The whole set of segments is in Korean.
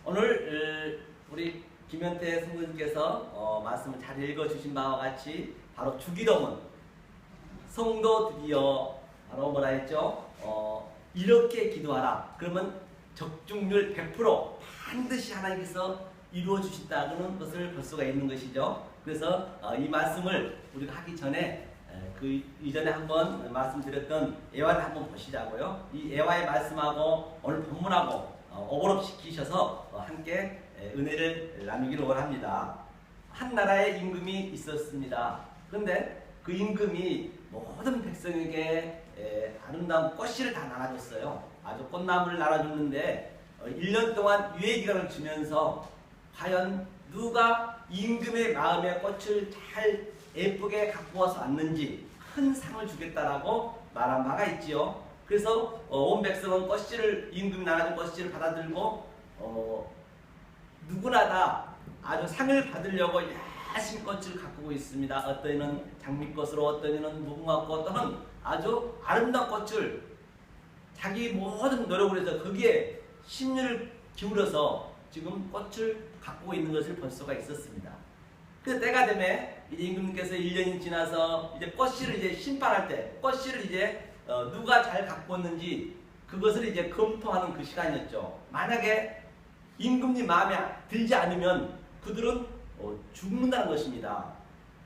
오늘 우리 김현태 성도님께서 말씀을 잘 읽어주신 바와 같이 바로 주기도문 성도들이여 바로 뭐라 했죠? 이렇게 기도하라. 그러면 적중률 100% 반드시 하나님께서 이루어 주신다는 것을 볼 수가 있는 것이죠. 그래서 이 말씀을 우리가 하기 전에 그 이전에 한번 말씀드렸던 애화를 한번 보시자고요. 이 애화의 말씀하고 오늘 본문하고 어그럽시키셔서 함께 은혜를 나누기를 원합니다. 한 나라에 임금이 있었습니다. 그런데 그 임금이 모든 백성에게 아름다운 꽃씨를 다 나눠줬어요. 아주 꽃나무를 나눠줬는데 1년 동안 유예기간을 주면서 과연 누가 임금의 마음에 꽃을 잘 예쁘게 갖고 와서 왔는지 큰 상을 주겠다라고 말한 바가 있지요. 그래서 온 백성은 꽃씨를 임금이 나눠준 꽃씨를 받아들고 누구나 다 아주 상을 받으려고 야심 꽃을 가꾸고 있습니다. 어떤 이는 장미꽃으로, 어떤 이는 무궁화꽃, 또는 아주 아름다운 꽃을 자기 모든 노력을 해서 거기에 심혈을 기울여서 지금 꽃을 가꾸고 있는 것을 볼 수가 있었습니다. 그 때가 되면 이제 임금님께서 1년이 지나서 이제 꽃씨를 이제 심판할 때 꽃씨를 이제 누가 잘 갖고 왔는지 그것을 이제 검토하는 그 시간이었죠. 만약에 임금님 마음에 들지 않으면 그들은 죽는다는 것입니다.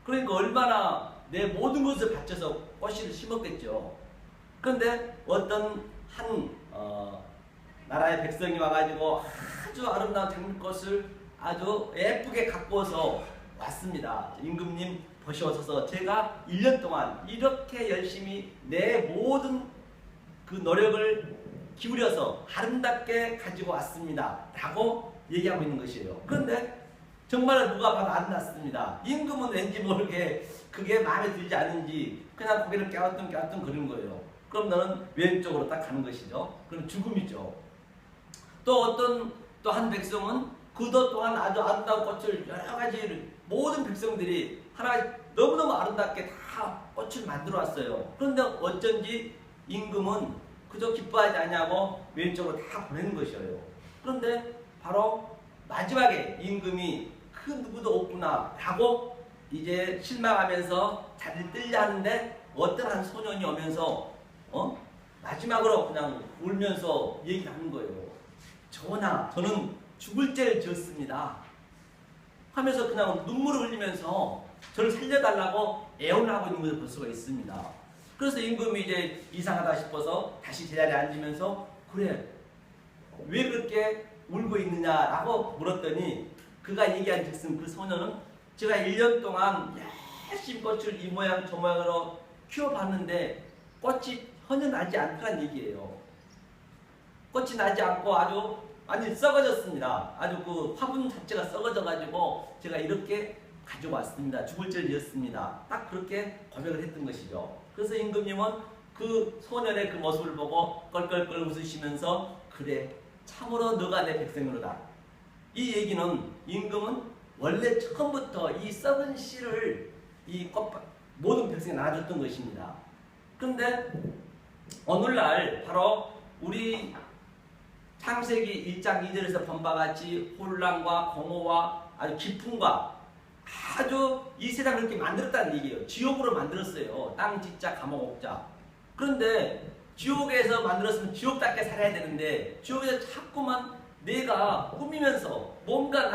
그러니까 얼마나 내 모든 것을 바쳐서 꽃씨를 심었겠죠. 그런데 어떤 한 나라의 백성이 와가지고 아주 아름다운 장미꽃을 아주 예쁘게 갖고 와서 왔습니다. 임금님 보셔서 제가 1년 동안 이렇게 열심히 내 모든 그 노력을 기울여서 아름답게 가지고 왔습니다. 라고 얘기하고 있는 것이에요. 그런데 정말 누가 봐도 아름답습니다. 임금은 왠지 모르게 그게 마음에 들지 않은지 그냥 고개를 깨우뚱깨우뚱 그러는 거예요. 그럼 너는 왼쪽으로 딱 가는 것이죠. 그럼 죽음이죠. 또 한 백성은 그도 또한 아주 아름다운 꽃을 여러 가지 모든 백성들이 하나 너무너무 아름답게 다 꽃을 만들어 왔어요. 그런데 어쩐지 임금은 그저 기뻐하지 않냐고 왼쪽으로 다 보내는 것이에요. 그런데 바로 마지막에 임금이 그 누구도 없구나 라고 이제 실망하면서 자리를 뜨려 하는데 어떤 한 소년이 오면서 마지막으로 그냥 울면서 얘기를 하는 거예요. 전하, 저는 죽을 죄를 지었습니다 하면서 그냥 눈물을 흘리면서 저를 살려달라고 애원을 하고 있는 것을 볼 수가 있습니다. 그래서 임금이 이제 이상하다 싶어서 다시 제자리에 앉으면서 그래 왜 그렇게 울고 있느냐라고 물었더니 그가 얘기한 즉슨 그 소년은 제가 1년 동안 열심히 꽃을 이 모양 저 모양으로 키워봤는데 꽃이 전혀 나지 않더란 얘기예요. 꽃이 나지 않고 아주 완전히 썩어졌습니다. 아주 그 화분 자체가 썩어져가지고 제가 이렇게 가지고 왔습니다. 죽을 죄를 지었습니다. 딱 그렇게 고백을 했던 것이죠. 그래서 임금님은 그 소년의 그 모습을 보고 껄껄껄 웃으시면서 그래 참으로 너가 내 백성이로다. 이 얘기는 임금은 원래 처음부터 이 썩은 씨를 이 모든 백성에 나눠줬던 것입니다. 그런데 오늘날 바로 우리 창세기 1장 2절에서 본 바와 같이 혼란과 공허와 아주 기쁨과 아주 이 세상을 이렇게 만들었다는 얘기예요. 지옥으로 만들었어요. 땅 짓자 감옥 옥자. 그런데 지옥에서 만들었으면 지옥답게 살아야 되는데 지옥에서 자꾸만 내가 꾸미면서 뭔가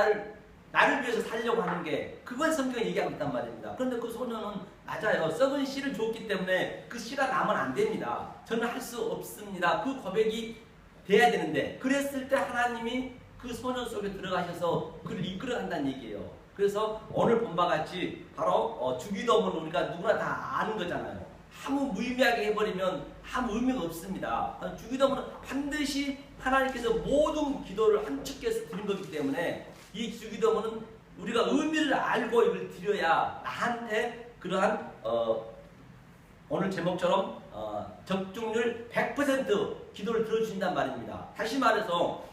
나를 위해서 살려고 하는 게 그걸 성경이 얘기하고 있단 말입니다. 그런데 그 소년은 맞아요. 썩은 씨를 줬기 때문에 그 씨가 나면 안 됩니다. 저는 할 수 없습니다. 그 고백이 돼야 되는데 그랬을 때 하나님이 그 소년 속에 들어가셔서 그를 이끌어간다는 얘기예요. 그래서 오늘 본 바와 같이 바로 주기도문은 우리가 누구나 다 아는 거잖아요. 아무 무의미하게 해버리면 아무 의미가 없습니다. 주기도문은 반드시 하나님께서 모든 기도를 함축해서 드린 거기 때문에 이 주기도문은 우리가 의미를 알고 이걸 드려야 나한테 그러한 오늘 제목처럼 적중률 100% 기도를 들어주신단 말입니다. 다시 말해서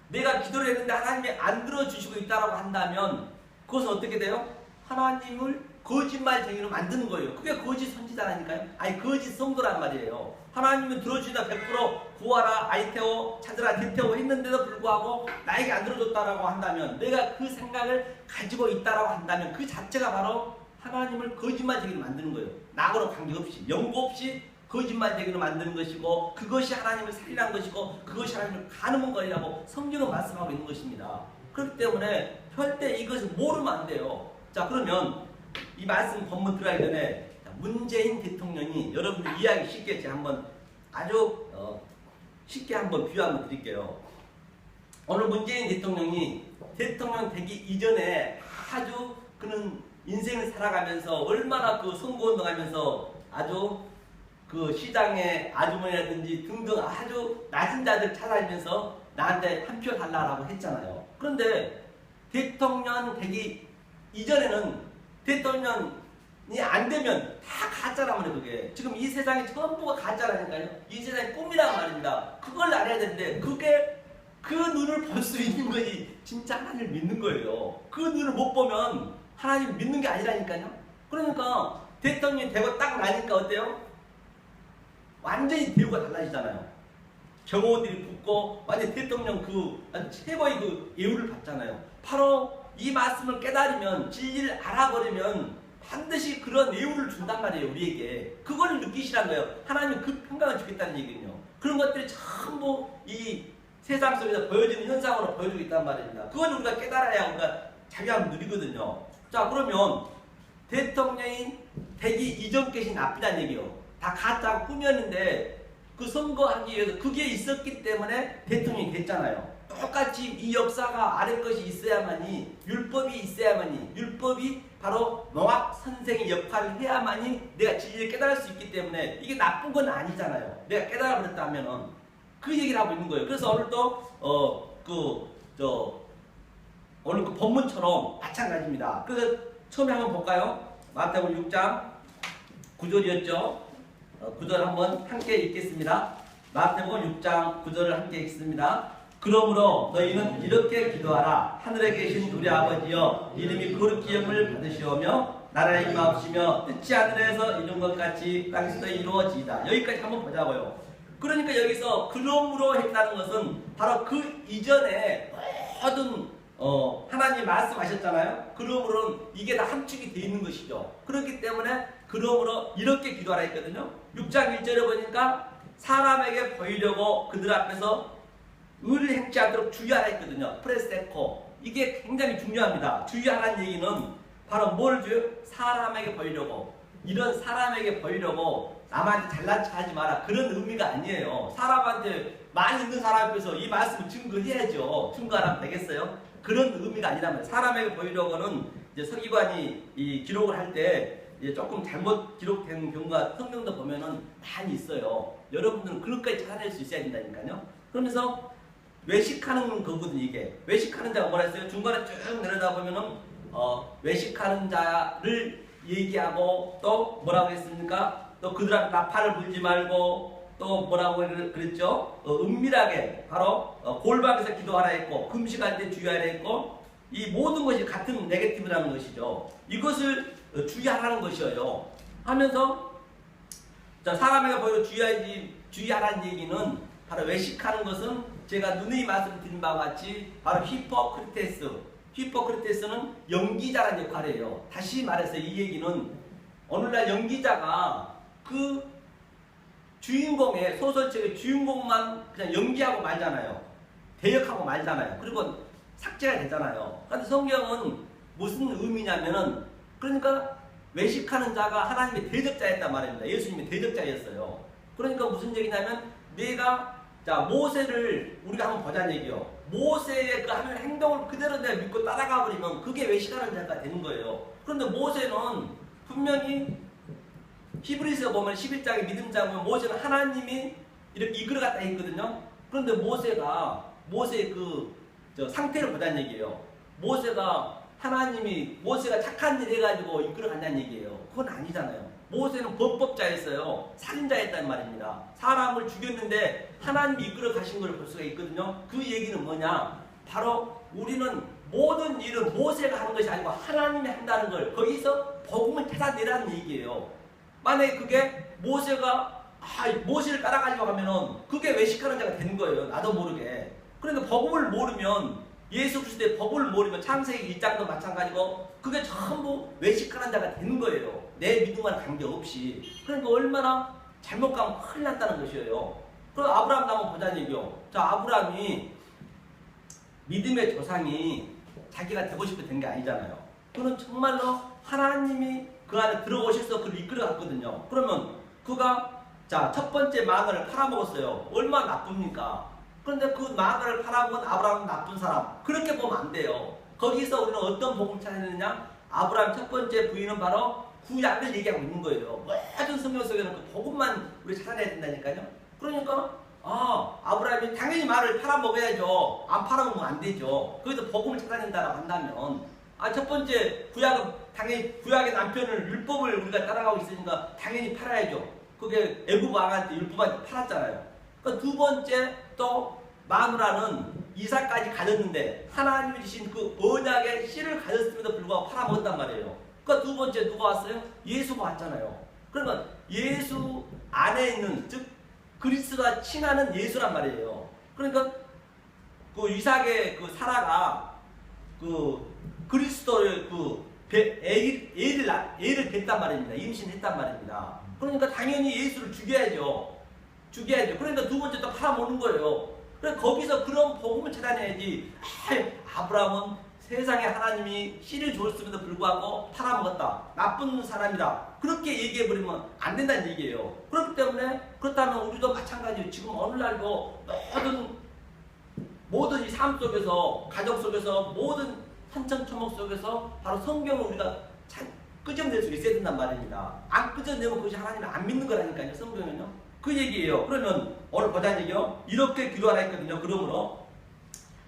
내가 기도를 했는데 하나님이 안 들어주시고 있다고 한다면 그것은 어떻게 돼요? 하나님을 거짓말쟁이로 만드는 거예요. 그게 거짓 선지자라니까요. 아니 거짓 성도란 말이에요. 하나님은 들어주시다 100% 구하라, 아이테오, 찾으라, 디테오 했는데도 불구하고 나에게 안 들어줬다라고 한다면, 내가 그 생각을 가지고 있다라고 한다면 그 자체가 바로 하나님을 거짓말쟁이로 만드는 거예요. 나하고는 관계없이, 연고 없이 거짓말쟁이로 만드는 것이고, 그것이 하나님을 살리는 것이고, 그것이 하나님을 가늠한 거리라고 성경은 말씀하고 있는 것입니다. 그렇기 때문에 절대 이것을 모르면 안 돼요. 자, 그러면 이 말씀 본문 들어가기 전에 문재인 대통령이 여러분들 이해하기 쉽게 제가 한번 아주 쉽게 한번 비유 한번 드릴게요. 오늘 문재인 대통령이 대통령 되기 이전에 아주 그는 인생을 살아가면서 얼마나 그 선거운동하면서 아주 그 시장의 아주머니라든지 등등 아주 낮은 자들 찾아다니면서 나한테 한 표 달라라고 했잖아요. 그런데 대통령 되기 이전에는 대통령이 안 되면 다 가짜란 말이에요. 그게 지금 이 세상이 전부가 가짜라니까요. 이 세상이 꿈이란 말입니다. 그걸 알아야 되는데 그게 그 눈을 볼 수 있는 것이 진짜 하나님을 믿는 거예요. 그 눈을 못 보면 하나님 믿는 게 아니라니까요. 그러니까 대통령이 되고 딱 나니까 어때요? 완전히 대우가 달라지잖아요. 경호원들이 붙고 완전 대통령 그 최고의 그 예우를 받잖아요. 바로 이 말씀을 깨달으면, 진리를 알아버리면 반드시 그런 예우를 준단 말이에요. 우리에게 그걸 느끼시란 거예요. 하나님은 그 평강을 주겠다는 얘기군요. 그런 것들이 전부 이 세상 속에서 보여지는 현상으로 보여주고 있단 말입니다. 그걸 우리가 깨달아야 우리가 자유함을 누리거든요. 자, 그러면 대통령이 되기 이전 것이 나쁘다는 얘기예요. 다 가짜고 꿈이었는데 그 선거하기 위해서 그게 있었기 때문에 대통령이 됐잖아요. 똑같이 이 역사가 아래 것이 있어야만이, 율법이 있어야만이, 율법이 바로 농학 선생의 역할을 해야만이 내가 진리를 깨달을 수 있기 때문에 이게 나쁜 건 아니잖아요. 내가 깨달아 버렸다면은 그 얘기를 하고 있는 거예요. 그래서 오늘도 오늘 그 본문처럼 마찬가지입니다. 그래서 처음에 한번 볼까요? 마태복음 6장 9절이었죠. 9절 한번 함께 읽겠습니다. 마태복음 6장 9절을 함께 읽습니다. 그러므로 너희는 이렇게 기도하라. 하늘에 계신 우리 아버지여, 이름이 거룩히 여김을 받으시오며 나라의 임하옵시며 뜻이 하늘에서 이룬 것 같이 땅에서도 이루어지이다. 여기까지 한번 보자고요. 그러니까 여기서 그러므로 했다는 것은 바로 그 이전에 모든 하나님 말씀하셨잖아요. 그러므로는 이게 다 함축이 되어 있는 것이죠. 그렇기 때문에 그러므로 이렇게 기도하라 했거든요. 6장 1절에 보니까 사람에게 보이려고 그들 앞에서 의를 행치 않도록 주의하라 했거든요. 프레세코. 이게 굉장히 중요합니다. 주의하라는 얘기는 바로 뭘 줘요? 사람에게 보이려고. 이런 사람에게 보이려고 남한테 잘난 척 하지 마라. 그런 의미가 아니에요. 사람한테 많이 있는 사람 앞에서 이 말씀을 증거해야죠. 증거 안 하면 되겠어요? 그런 의미가 아니란 말이에요. 사람에게 보이려고는 이제 서기관이 이 기록을 할 때 조금 잘못 기록된 경우가 성경도 보면은 많이 있어요. 여러분들은 그것까지 찾아낼 수 있어야 된다니까요. 그러면서 외식하는 거거든요. 이게 외식하는 자가 뭐라 했어요? 중간에 쭉 내려다 보면은 외식하는 자를 얘기하고 또 뭐라고 했습니까? 또 그들 앞에 나팔을 불지 말고 또 뭐라고 그랬죠? 은밀하게 바로 골방에서 기도하라 했고 금식할 때 주의하라 했고 이 모든 것이 같은 네거티브라는 것이죠. 이것을 주의하라는 것이에요. 하면서 자, 사람에게 보이려 주의하라는 얘기는 바로 외식하는 것은 제가 누누이 말씀드린 바와 같이 바로 히포크리테스. 히포크리테스는 연기자라는 역할이에요. 다시 말해서 이 얘기는 오늘날 연기자가 그 주인공의 소설책의 주인공만 그냥 연기하고 말잖아요. 대역하고 말잖아요. 그리고 삭제가 되잖아요. 그런데 성경은 무슨 의미냐면은 그러니까 외식하는 자가 하나님의 대적자였단 말입니다. 예수님의 대적자였어요. 그러니까 무슨 얘기냐면 내가 자 모세를 우리가 한번 보자는 얘기요. 모세의 그 하는 행동을 그대로 내가 믿고 따라가 버리면 그게 외식하는 자가 되는 거예요. 그런데 모세는 분명히 히브리서 보면 11장에 믿음자 보면 모세는 하나님이 이렇게 이끌어갔다 했거든요. 그런데 모세의 그 상태를 보자는 얘기예요. 모세가 착한 일 해가지고 이끌어간다는 얘기예요. 그건 아니잖아요. 모세는 범법자였어요. 살인자였단 말입니다. 사람을 죽였는데 하나님이 이끌어 가신 걸 볼 수가 있거든요. 그 얘기는 뭐냐? 바로 우리는 모든 일은 모세가 하는 것이 아니고 하나님이 한다는 걸 거기서 복음을 찾아내라는 얘기예요. 만약에 그게 모세가 모시를 따라가려고 하면은 그게 외식하는 자가 되는 거예요. 나도 모르게. 그러니까 복음을 모르면, 예수 그리스도의 복음을 모르면 창세기 1장도 마찬가지고 그게 전부 외식하는 자가 되는 거예요. 내 믿음과는 관계없이. 그러니까 얼마나 잘못 가면 큰일 났다는 것이에요. 그럼 아브라함 한번 보자는 얘기요. 자, 아브라함이 믿음의 조상이 자기가 되고 싶어 된 게 아니잖아요. 그는 정말로 하나님이 그 안에 들어오셔서 그를 이끌어 갔거든요. 그러면 그가 자, 첫 번째 마늘을 팔아먹었어요. 얼마나 나쁩니까? 그런데 그 마늘을 팔아먹은 아브라함은 나쁜 사람. 그렇게 보면 안 돼요. 거기서 우리는 어떤 복음을 찾느냐? 아브라함 첫 번째 부인은 바로 구약을 얘기하고 있는 거예요. 모든 성경 속에는 그 복음만 우리 찾아내야 된다니까요. 그러니까 아브라함이 당연히 말을 팔아먹어야죠. 안 팔아먹으면 안 되죠. 거기서 복음을 찾아낸다고 한다면 첫 번째 구약은 당연히 구약의 남편을 율법을 우리가 따라가고 있으니까 당연히 팔아야죠. 그게 애굽 왕한테 율법한테 팔았잖아요. 그러니까 두 번째 또 마누라는 이삭까지 가졌는데 하나님이 주신 그 언약의 씨를 가졌음에도 불구하고 팔아먹었단 말이에요. 그러니까 두 번째 누가 왔어요? 예수가 왔잖아요. 그러면 예수 안에 있는 즉 그리스도와 친하는 예수란 말이에요. 그러니까 그 이삭의 그 사라가 그 그리스도의 그 애를 뱄단 말입니다. 임신했단 말입니다. 그러니까 당연히 예수를 죽여야죠. 그러니까 두 번째 또 팔아먹는 거예요. 그래서 거기서 그런 복음을 찾아내야지. 아브라함은 세상에 하나님이 씨를 줬음에도 불구하고 팔아먹었다. 나쁜 사람이다. 그렇게 얘기해버리면 안 된다는 얘기예요. 그렇기 때문에 그렇다면 우리도 마찬가지예요. 지금 어느날도 모든 이 삶 속에서 가정 속에서 모든 산천초목 속에서 바로 성경을 우리가 끄집어낼 수 있어야 된단 말입니다. 안 끄집어내면 그것이 하나님을 안 믿는 거라니까요. 성경은요. 그 얘기예요. 그러면 오늘 보자는 얘기요. 이렇게 기도하라 했거든요. 그러므로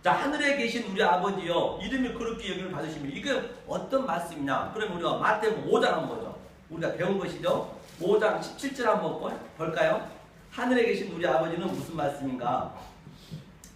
자, 하늘에 계신 우리 아버지요, 이름이 그렇게 여김을 받으시면 이게 어떤 말씀이냐? 그러면 우리가 마태복음 5장 한번 보죠. 우리가 배운 것이죠. 5장 17절 한번 볼까요? 하늘에 계신 우리 아버지는 무슨 말씀인가?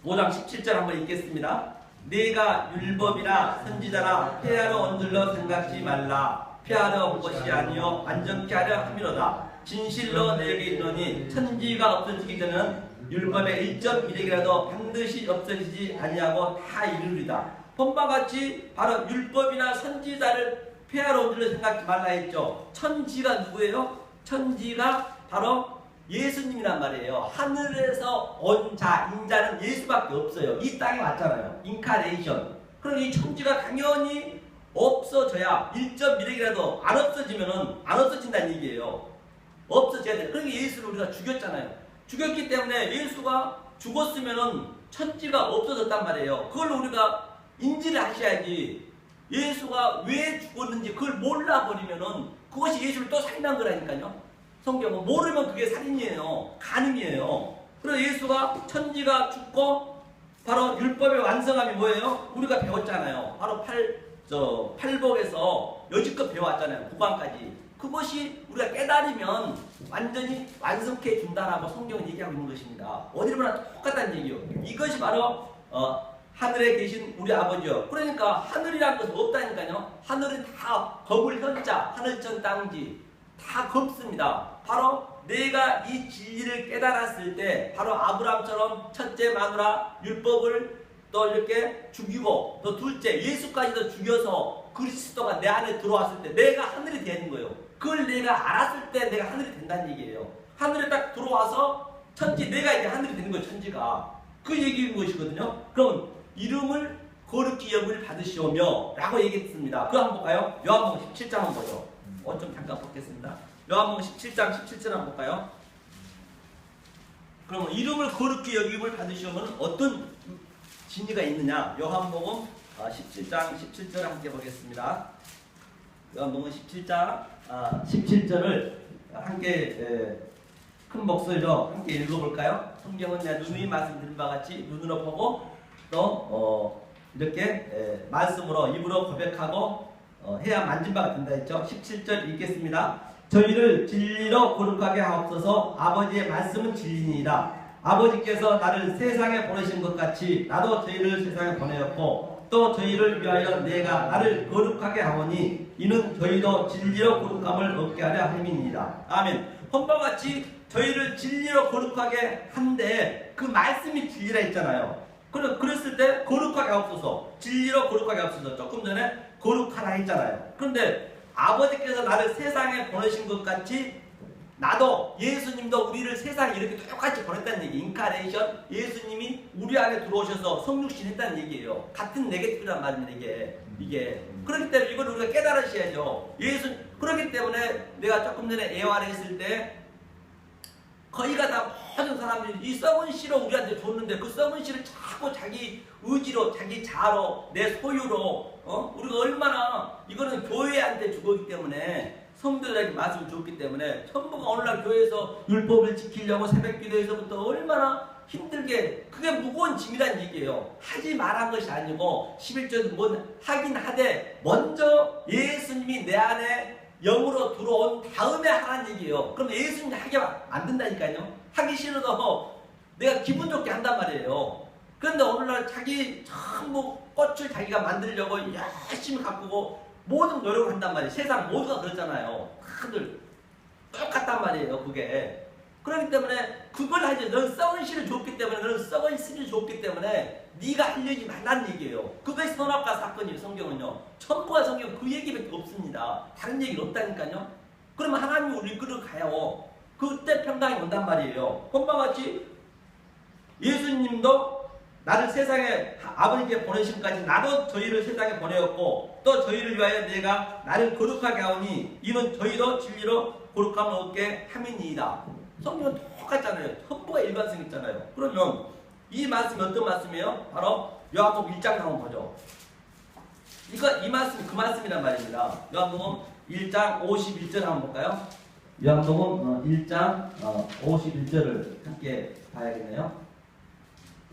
5장 17절 한번 읽겠습니다. 네가 율법이나 선지자나 폐하러 얹들러 생각지 말라. 폐하려 온 것이 아니요 완전케 하려 함이로다. 진실로 내게 이르노니 천지가 없어지기 전에는 율법의 1.1핵이라도 반드시 없어지지 아니하고 다 이루리다. 본바 같이 바로 율법이나 선지자를 폐하러 온 줄로 생각지 말라 했죠. 천지가 누구예요? 천지가 바로 예수님이란 말이에요. 하늘에서 온 자, 인자는 예수밖에 없어요. 이 땅에 왔잖아요. 인카레이션. 그럼 이 천지가 당연히 없어져야 1.1핵이라도 안 없어지면은 안 없어진다는 얘기예요. 없어져야 돼. 그러니까 예수를 우리가 죽였잖아요. 죽였기 때문에 예수가 죽었으면은 천지가 없어졌단 말이에요. 그걸 우리가 인지를 하셔야지. 예수가 왜 죽었는지 그걸 몰라버리면은 그것이 예수를 또 살인한 거라니까요. 성경은 모르면 그게 살인이에요. 간음이에요. 그래서 예수가 천지가 죽고 바로 율법의 완성함이 뭐예요? 우리가 배웠잖아요. 바로 팔복에서 여지껏 배워왔잖아요. 구강까지. 그것이 우리가 깨달으면 완전히 완성해 준다라고 성경은 얘기하고 있는 것입니다. 어디를 보나 똑같다는 얘기요. 이것이 바로 하늘에 계신 우리 아버지요. 그러니까 하늘이라는 것은 없다니까요. 하늘은 다 거물 현자, 하늘천 땅지 다 겁습니다. 바로 내가 이 진리를 깨달았을 때 바로 아브라함처럼 첫째 마누라 율법을 또 이렇게 죽이고 또 둘째 예수까지도 죽여서 그리스도가 내 안에 들어왔을 때 내가 하늘이 되는 거예요. 그걸 내가 알았을 때 내가 하늘이 된다는 얘기예요. 하늘에 딱 들어와서 천지 내가 이제 하늘이 되는 거예요. 천지가. 그 얘기인 것이거든요. 그럼 이름을 거룩히 여김을 받으시오며 라고 얘기했습니다. 그거 한번 볼까요? 요한복음 17장 한번 보죠. 좀 잠깐 보겠습니다. 요한복음 17장 17절 한번 볼까요? 그러면 이름을 거룩히 여김을 받으시오면 어떤 진리가 있느냐? 요한복음 17장 17절 함께 보겠습니다. 요한복음 17장 17절을 함께 큰 목소리로 함께 읽어볼까요? 성경은 내가 누누이 말씀드린 바와 같이 눈으로 보고 또 이렇게 말씀으로 입으로 고백하고 해야 만진 바가 된다 했죠. 17절 읽겠습니다. 저희를 진리로 거룩하게 하옵소서. 아버지의 말씀은 진리니이다. 아버지께서 나를 세상에 보내신 것 같이 나도 저희를 세상에 보내었고 또 저희를 위하여 내가 나를 거룩하게 하오니 이는 저희도 진리로 거룩함을 얻게 하려 함이니이다. 아멘. 본바같이 저희를 진리로 거룩하게 한데 그 말씀이 진리라 했잖아요. 그랬을 때 거룩하게 하옵소서, 진리로 거룩하게 하옵소서. 조금 전에 거룩하라 했잖아요. 그런데 아버지께서 나를 세상에 보내신 것 같이 나도, 예수님도 우리를 세상에 이렇게 똑같이 보냈다는 얘기. 인카네이션, 예수님이 우리 안에 들어오셔서 성육신 했다는 얘기예요. 같은 네게티브란 말입니다. 이게 그렇기 때문에 이걸 우리가 깨달으셔야죠. 그렇기 때문에 내가 조금 전에 애화를 했을 때 거의가 다 모든 사람들이 이 썩은 씨로 우리한테 줬는데 그 썩은 씨를 자꾸 자기 의지로, 자기 자로, 내 소유로, 우리가 얼마나, 이거는 교회한테 주거기 때문에, 성도들에게 말씀을 줬기 때문에, 전부가 오늘날 교회에서 율법을 지키려고 새벽 기도에서부터 얼마나 힘들게, 그게 무거운 짐이라는 얘기예요. 하지 말한 것이 아니고 11절 뭔 하긴 하되 먼저 예수님이 내 안에 영으로 들어온 다음에 하라는 얘기예요. 그럼 예수님이 하게 안 된다니까요. 하기 싫어도 내가 기분 좋게 한단 말이에요. 그런데 오늘날 자기 전부 꽃을 자기가 만들려고 열심히 가꾸고 모든 노력을 한단 말이에요. 세상 모두가 그렇잖아요. 다들 똑같단 말이에요. 그게. 그렇기 때문에 그걸 하지. 너는 썩은 씨를 줬기 때문에, 너는 썩은 씨를 줬기 때문에 네가 하려지 말라는 얘기예요. 그것이 선악과 사건이에요. 성경은요. 전부가 성경 그 얘기밖에 없습니다. 다른 얘기는 없다니까요. 그러면 하나님이 우리를 끌어가요. 그때 평강이 온단 말이에요. 본방같이 예수님도 나를 세상에 아버지께 보내심까지 나도 저희를 세상에 보내었고 또 저희를 위하여 내가 나를 거룩하게 하오니 이는 저희도 진리로 거룩함을 얻게 함이니이다. 성경은 똑같잖아요. 전부가 일관성 있잖아요. 그러면 이 말씀이 어떤 말씀이에요? 바로 요한복음 1장 한번 보죠. 이 말씀이 그 말씀이란 말입니다. 요한복음 1장 51절 한번 볼까요? 요한복음 1장 51절을 함께 봐야겠네요.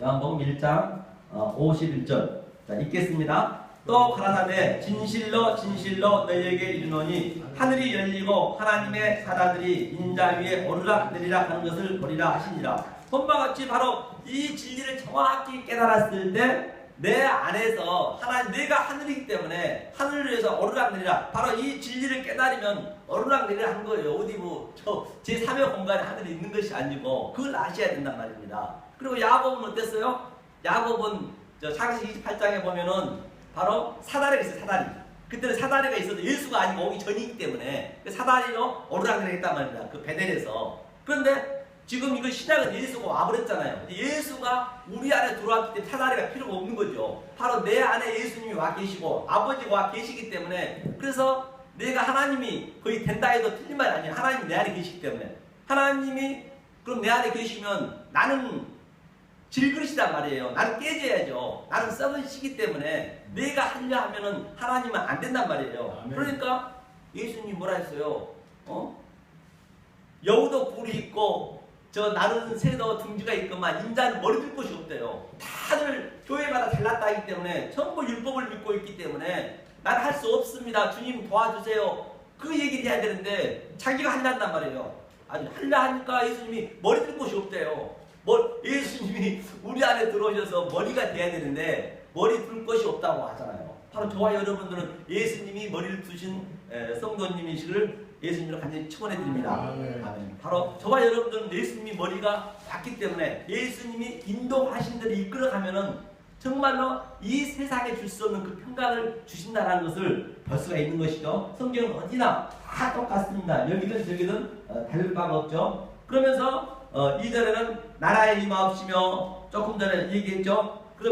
요한복음 1장 51절. 자, 읽겠습니다. 또 가라사대 진실로 진실로 너희에게 이르노니 하늘이 열리고 하나님의 사자들이 인자 위에 오르락내리락 하는 것을 보리라 하시니라. 본바같이 바로 이 진리를 정확히 깨달았을 때 내 안에서 내가 하늘이기 때문에 하늘을 위해서 오르락내리락, 바로 이 진리를 깨달으면 오르락내리락 한 거예요. 어디 제 3의 공간에 하늘이 있는 것이 아니고 그걸 아셔야 된단 말입니다. 그리고 야곱은 어땠어요? 야곱은 창세기 28장에 보면은 바로 사다리가 있어요. 사다리. 그때는 사다리가 있어도 예수가 아니고 오기 전이기 때문에 사다리로 오르락내리락 했단 말입니다. 그 베델에서. 그런데 지금 이거 신약은 예수가 와버렸잖아요. 예수가 우리 안에 들어왔기 때문에 사다리가 필요가 없는 거죠. 바로 내 안에 예수님이 와 계시고 아버지가 와 계시기 때문에, 그래서 내가 하나님이 거의 된다 해도 틀린 말이 아니에요. 하나님이 내 안에 계시기 때문에. 하나님이 그럼 내 안에 계시면 나는 질그릇이란 말이에요. 나는 깨져야죠. 나는 썩은 씨기 때문에 내가 하려 하면은 하나님은 안 된단 말이에요. 아멘. 그러니까 예수님이 뭐라 했어요? 여우도 뿔이 있고 나는 새도 둥지가 있건만 인자는 머리 들 곳이 없대요. 다들 교회마다 잘났다 하기 때문에 전부 율법을 믿고 있기 때문에 나는 할 수 없습니다. 주님 도와주세요. 그 얘기를 해야 되는데 자기가 한단 말이에요. 아니 하려 하니까 예수님이 머리 들 곳이 없대요. 예수님이 우리 안에 들어오셔서 머리가 돼야 되는데 머리 둘 것이 없다고 하잖아요. 바로 저와 여러분들은 예수님이 머리를 두신 성도님이시를 예수님으로 간절히 축원해 드립니다. 아멘. 바로 저와 여러분들은 예수님이 머리가 맞기 때문에 예수님이 인도하신 대로 이끌어가면은 정말로 이 세상에 줄 수 없는 그 평강을 주신다는 것을 볼 수가 있는 것이죠. 성경은 어디나 다 똑같습니다. 여기든 저기든 다를 바가 없죠. 그러면서 2절에는 나라의 임하옵시며 조금 전에 얘기했죠. 그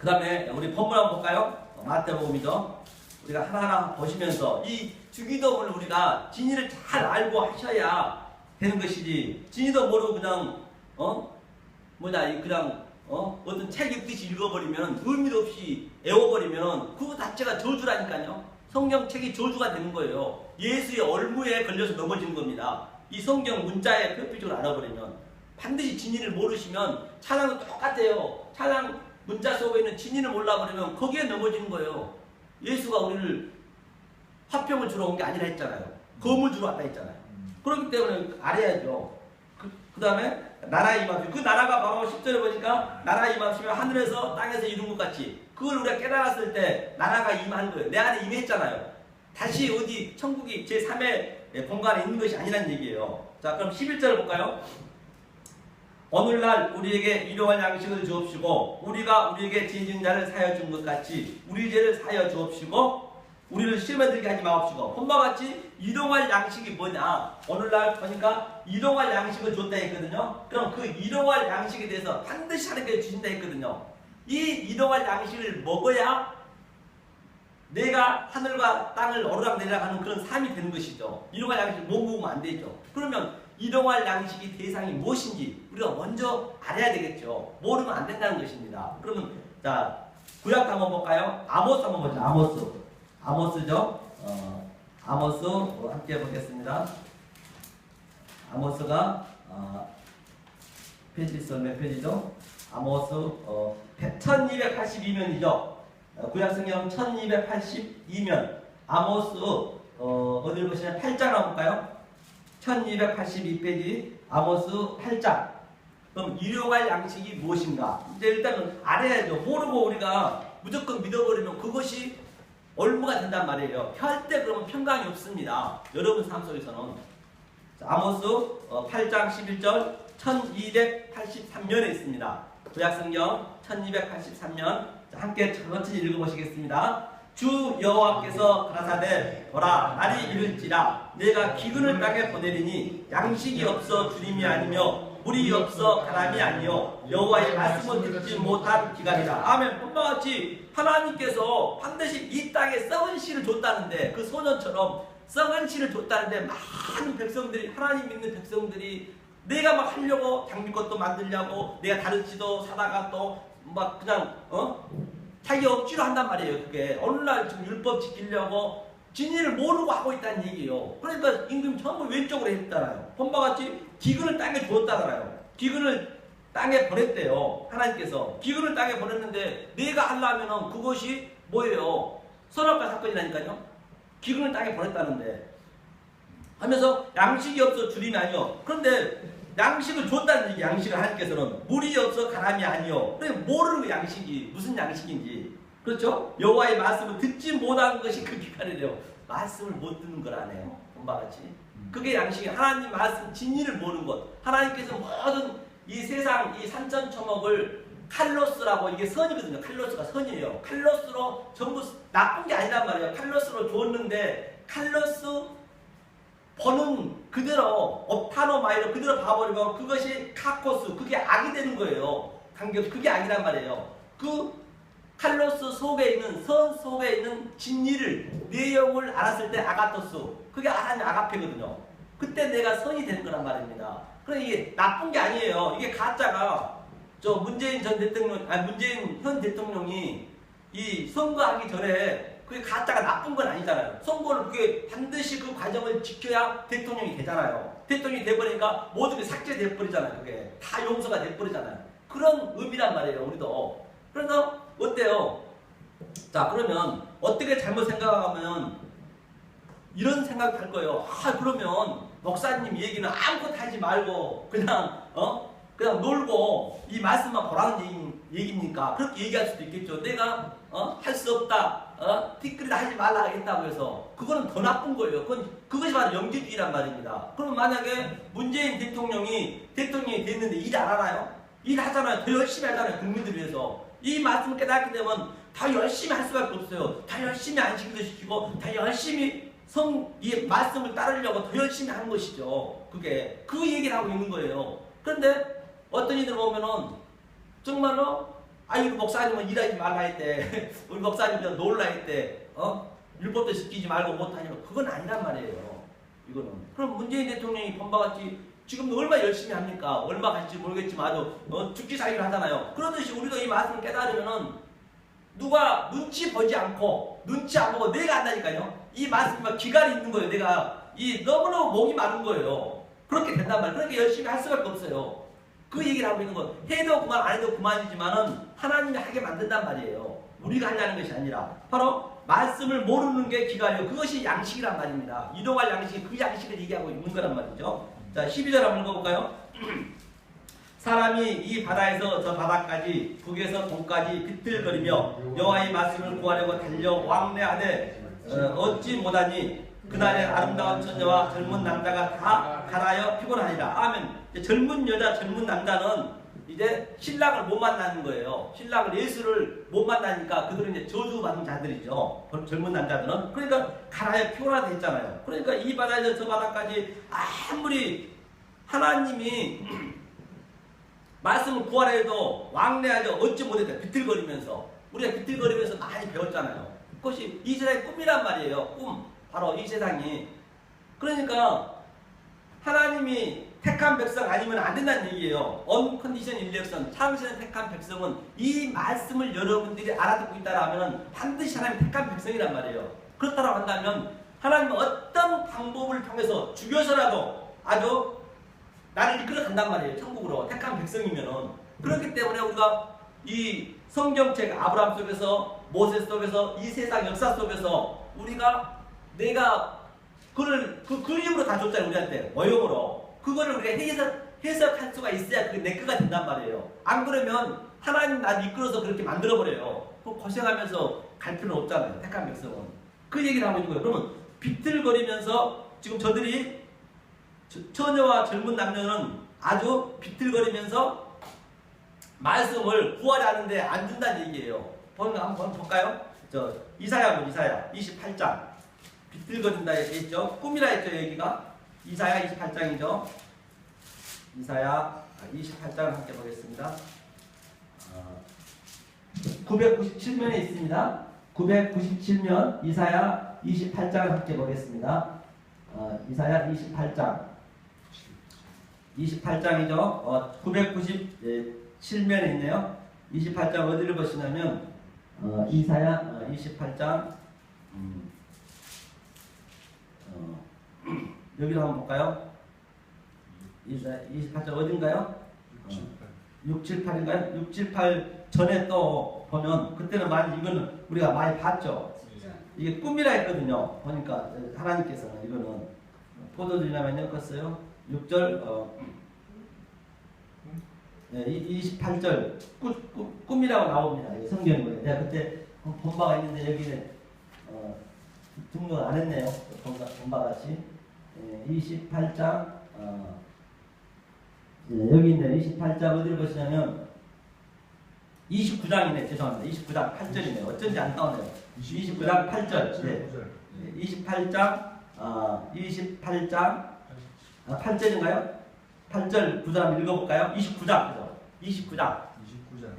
다음에 우리 본문 한번 볼까요? 마태복음이죠. 우리가 하나하나 보시면서 이 주기도문을 우리가 진리를 잘 알고 하셔야 되는 것이지, 진리도 모르고 그냥 어떤 책 읽듯이 읽어버리면 의미도 없이 애워버리면 그거 자체가 저주라니까요. 성경책이 저주가 되는 거예요. 예수의 얼무에 걸려서 넘어지는 겁니다. 이 성경 문자의 표피적으로 알아버리면 반드시 진리를 모르시면 찬양은 똑같아요. 찬양 문자 속에 있는 진리를 몰라버리면 거기에 넘어지는 거예요. 예수가 우리를 화평을 주러 온 게 아니라 했잖아요. 검을 주러 왔다 했잖아요. 그렇기 때문에 알아야죠. 그 다음에 나라 임하시면, 그 나라가 바로 10절에 보니까 나라 임하시면 하늘에서 땅에서 이룬 것 같이, 그걸 우리가 깨달았을 때 나라가 임한 거예요. 내 안에 임했잖아요. 다시 어디 천국이 제3의 공간에 있는 것이 아니라는 얘기예요. 자, 그럼 11절 볼까요? 오늘날 우리에게 일용할 양식을 주옵시고 우리가 우리에게 지은 자를 사하여 준 것 같이 우리 죄를 사하여 주옵시고 우리를 시험에 들게 하지 마옵시고. 본바 같이 일용할 양식이 뭐냐? 오늘날 보니까 일용할 양식을 줬다 했거든요. 그럼 그 일용할 양식에 대해서 반드시 하나님께 주신다 했거든요. 이 일용할 양식을 먹어야 내가 하늘과 땅을 오르락내리락 하는 그런 삶이 되는 것이죠. 일용할 양식을 못 먹으면 안 되죠. 그러면 일용할 양식이 대상이 무엇인지 우리가 먼저 알아야 되겠죠. 모르면 안 된다는 것입니다. 그러면 자, 구약 한번 볼까요? 아모스 한번 보죠. 아모스죠. 아모스 함께 보겠습니다. 아모스가 페이지수 몇 페이지죠? 아모스 1282면이죠. 구약성경 1282면 아모스 어디를 보시면 8장 한번 볼까요? 1282페이지 아모스 8장. 그럼 일용할 양식이 무엇인가? 이제 일단은 알아야죠. 모르고 우리가 무조건 믿어버리면 그것이 올무가 된단 말이에요. 절대 그러면 평강이 없습니다. 여러분 삶 속에서는. 자, 아모스 8장 11절 1283면에 있습니다. 구약성경 1283면 함께 천천히 읽어보시겠습니다. 주 여호와께서 가라사대 보라 날이 이를지라 내가 기근을 땅에 보내리니 양식이 없어 주림이 아니며 물이 없어 가람이 아니요 여호와의 말씀을 듣지 못한 기간이라. 아멘. 본바같이 하나님께서 반드시 이 땅에 썩은 씨를 줬다는데 그 소년처럼 썩은 씨를 줬다는데 많은 백성들이 하나님 믿는 백성들이 내가 막 하려고 장미꽃도 만들려고 내가 다른 씨도 사다가 또 막 그냥 자기 억지로 한단 말이에요. 그게 오늘날 지금 율법 지키려고 진리를 모르고 하고 있다는 얘기예요. 그러니까 임금 전부 왼쪽으로 했잖아요. 본바같이 기근을 땅에 주었다잖아요. 기근을 땅에 보냈대요. 하나님께서 기근을 땅에 보냈는데 내가 하려면은 그것이 뭐예요? 선악과 사건이라니까요. 기근을 땅에 보냈다는데 하면서 양식이 없어 주림이 아니요. 그런데 양식을 줬다는 얘기. 양식을 하나님께서는 물이 없어 가람이 아니요. 그래 모르는 거 양식이 무슨 양식인지. 그렇죠? 여호와의 말씀을 듣지 못한 것이 그 기간이래요. 말씀을 못 듣는 거라네요. 본바같이 그게 양식이 하나님 말씀 진리를 모르는 것. 하나님께서 모든 이 세상 이 산천초목을 칼로스라고 이게 선이거든요. 칼로스가 선이에요. 칼로스로 전부 나쁜 게 아니란 말이에요. 칼로스로 줬는데 칼로스 보는 그대로 옵타노마이로 그대로 봐버리면 그것이 카코스 그게 악이 되는 거예요. 관계없이 그게 악이란 말이에요. 그 칼로스 속에 있는 선 속에 있는 진리를 내용을 알았을 때 아가토스 그게 하나님 아가페거든요. 그때 내가 선이 되는 거란 말입니다. 그래 이게 나쁜 게 아니에요. 이게 가짜가 저 문재인 전 대통령 문재인 현 대통령이 이 선거하기 전에 그게 가짜가 나쁜 건 아니잖아요. 선거를 그게 반드시 그 과정을 지켜야 대통령이 되잖아요. 대통령이 돼버리니까 모든 게 삭제돼 버리잖아요. 그게 다 용서가 돼 버리잖아요. 그런 의미란 말이에요. 우리도. 그래서 어때요? 자 그러면 어떻게 잘못 생각하면 이런 생각이 할 거예요. 아 그러면 목사님 얘기는 아무것도 하지 말고 그냥 그냥 놀고 이 말씀만 보라는 얘기입니까? 그렇게 얘기할 수도 있겠죠. 내가 할 수 없다. 티끌이다 하지 말라 하겠다고 해서 그거는 더 나쁜 거예요. 그것이 바로 영지주의란 말입니다. 그럼 만약에 문재인 대통령이 됐는데 일 안 하나요? 일 하잖아요. 더 열심히 하잖아요. 국민들 위해서. 이 말씀을 깨닫게 되면 더 열심히 할 수밖에 없어요. 더 열심히 안식도 시키고 더 열심히 이 말씀을 따르려고 더 열심히 하는 것이죠. 그게 그 얘기를 하고 있는 거예요. 그런데 어떤 이들 보면은 정말로 우리 목사님은 일하지 말라 했대. 우리 목사님 그냥 놀라 했대. 율법도 지키지 말고 못하냐면 그건 아니란 말이에요. 이거는. 그럼 문재인 대통령이 본바같이 지금도 얼마나 열심히 합니까? 얼마 갈지 모르겠지만 죽기 살기를 하잖아요. 그러듯이 우리도 이 말씀을 깨달으면은 누가 눈치 보지 않고 눈치 안 보고 내가 한다니까요. 이 말씀이 기갈이 있는 거예요. 내가 너무너무 목이 마른 거예요. 그렇게 된단 말이에요. 그렇게 열심히 할 수밖에 없어요. 그 얘기를 하고 있는 거. 해도 그만 안 해도 그만이지만은 하나님이 하게 만든단 말이에요. 우리가 하려는 것이 아니라 바로 말씀을 모르는 게 기갈이에요. 그것이 양식이란 말입니다. 이동할 양식이 그 양식을 얘기하고 있는 거란 말이죠. 자 12절 한번 읽어볼까요? 사람이 이 바다에서 저 바다까지 북에서 동까지 비틀거리며 여호와의 말씀을 구하려고 달려 왕래하되 얻지 못하니 그날에 아름다운 처녀와 젊은 남자가 다 갈아여 피곤하니라. 아멘. 젊은 여자, 젊은 남자는 이제 신랑을 못 만나는 거예요. 신랑을 예수를 못 만나니까 그들은 이제 저주받은 자들이죠. 젊은 남자들은. 그러니까 갈아여 피곤하다 했잖아요. 그러니까 이 바다에서 저 바다까지 아무리 하나님이 말씀을 구하라 해도 왕래하죠. 얻지 못했다. 비틀거리면서. 우리가 비틀거리면서 많이 배웠잖아요. 그것이 이 세상의 꿈이란 말이에요. 꿈. 바로 이 세상이. 그러니까 하나님이 택한 백성 아니면 안 된다는 얘기예요. 언컨디션 일렉션, 창세는 택한 백성은 이 말씀을 여러분들이 알아듣고 있다라면 반드시 하나님 택한 백성이란 말이에요. 그렇다고 한다면 하나님은 어떤 방법을 통해서 죽여서라도 아주 나를 이끌어 간단 말이에요. 천국으로 택한 백성이면은. 그렇기 때문에 우리가 이 성경책 아브라함 속에서 모세 속에서 이 세상 역사 속에서 우리가 내가 그를 그 그림으로 다 줬잖아요. 우리한테 모형으로. 그거를 우리가 해석할 수가 있어야 그게 내 거가 된단 말이에요. 안 그러면 하나님 나를 이끌어서 그렇게 만들어버려요. 고생하면서 갈 필요는 없잖아요. 택한 백성은. 그 얘기를 하고 있는 거예요. 그러면 비틀거리면서 지금 저들이 처녀와 젊은 남녀는 아주 비틀거리면서 말씀을 구하려 하는데 안 준다는 얘기예요. 한번 볼까요? 이사야 28장. 비틀거린다 했죠. 꿈이라 했죠. 여기가. 이사야 28장이죠. 이사야 28장을 함께 보겠습니다. 997면에 있습니다. 997면 이사야 28장을 함께 보겠습니다. 이사야 28장. 28장이죠. 997면에 있네요. 28장 어디를 보시냐면 이사야 28장 여기로 한번 볼까요? 28장 어딘가요? 6, 7, 8인가요? 6, 7, 8 전에 또 보면 그때는 많이 이거는 우리가 많이 봤죠. 이게 꿈이라 했거든요. 보니까 하나님께서는 이거는 포도주나면 엮었어요. 6절 28절 꿈이라고 나옵니다. 성경에 내가 그때 본 바가 있는데 여기는 등록 안 했네요. 본 바같이 28장 여기 있네. 28장 어디를 보시냐면 29장이네. 죄송합니다. 29장 8절이네요. 어쩐지 안 나오네요. 29장 8절. 네. 28장 8절인가요? 8절 9절 읽어볼까요? 29장 그죠? 29장.